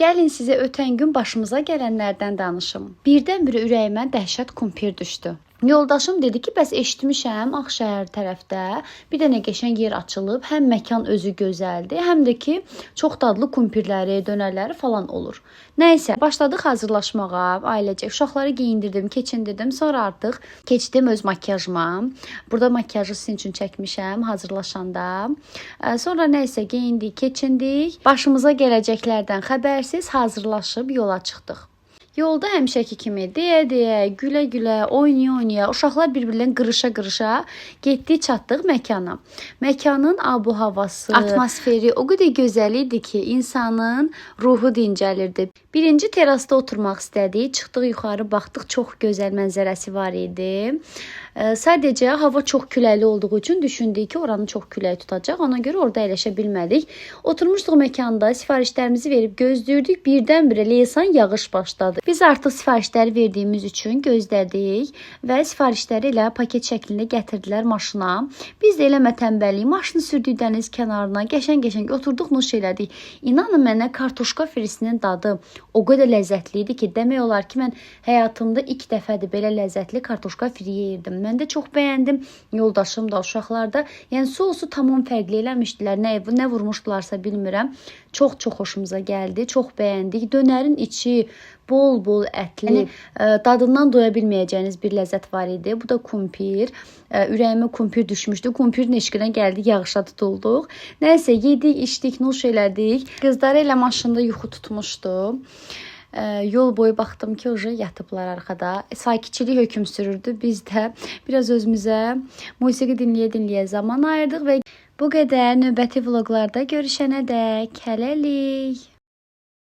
Gəlin sizə ötən gün başımıza gələnlərdən danışım. Birdən-birə ürəyimə dəhşət kumpir düşdü. Yoldaşım dedi ki, bəs eşitmişəm Ağşəhər tərəfdə bir dənə qəşəng yer açılıb, həm məkan özü gözəldir, həm də ki, çox dadlı kumpirləri, dönərləri falan olur. Nəysə, başladıq hazırlaşmağa, ailecək uşaqları geyindirdim, keçindirdim, sonra artıq keçdim öz makiyajıma. Burada makiyajı sizin üçün çəkmişəm hazırlaşanda. Sonra nəysə geyindik, keçindik, başımıza gələcəklərdən xəbərsiz hazırlaşıb yola çıxdıq. Yolda həmişəki kimi deyə-deyə, gülə-gülə, oynaya-oynaya, uşaqlar bir-birlərini qırışa-qırışa getdik, çatdıq məkana. Məkanın abu-havası, atmosferi o qədər gözəl idi ki, insanın ruhu dincəlirdi. Birinci terasda oturmaq istədik, çıxdıq yuxarı, baxdıq, çox gözəl mənzərəsi var idi. Sadəcə hava çox küləkli olduğu üçün düşündük ki, oranı çox külək tutacaq. Ona görə orada əyləşə bilmədik. Oturmuşduq məkanda, sifarişlərimizi verib gözləyirdik. Birdən-birə leysan yağış başladı. Biz artıq sifarişləri verdiyimiz üçün gözlədik və sifarişləri elə paket şəklində gətirdilər maşına. Biz də eləmə tənbəllik maşını sürdük dəniz kənarına, qəşəng-qəşəng oturduq, nuş elədik. İnanın mənə kartoşka frisinin dadı o qədər ləzzətli idi ki, demək olar ki, mən həyatımda ilk dəfədir belə ləzzətli kartoşka fri yeyirdim. Mən də çox bəyəndim. Yoldaşım da, uşaqlar da. Yəni sosu tamam fərqli eləmişdilər. Nə vurmuşdularsa bilmirəm. Çox xoşumuza gəldi. Çox bəyəndik. Dönərin içi bol-bol ətli. Yəni dadından doya bilməyəcəyiniz bir ləzzət var idi. Bu da kumpir. Ürəyimə kumpir düşmüşdü. Kumpirin eşqinə gəldik, yağışa tutulduq. Nəysə yedik, içdik, nuş elədik. Qızları elə maşında yuxu tutmuşdu. Yol boyu baxdım ki, yatıblar arxada. Sakitçilik hökm sürürdü. Biz də biraz özümüzə musiqi dinləyə-dinləyə zaman ayırdıq və bu qədər. Növbəti vloqlarda görüşənədək hələlik.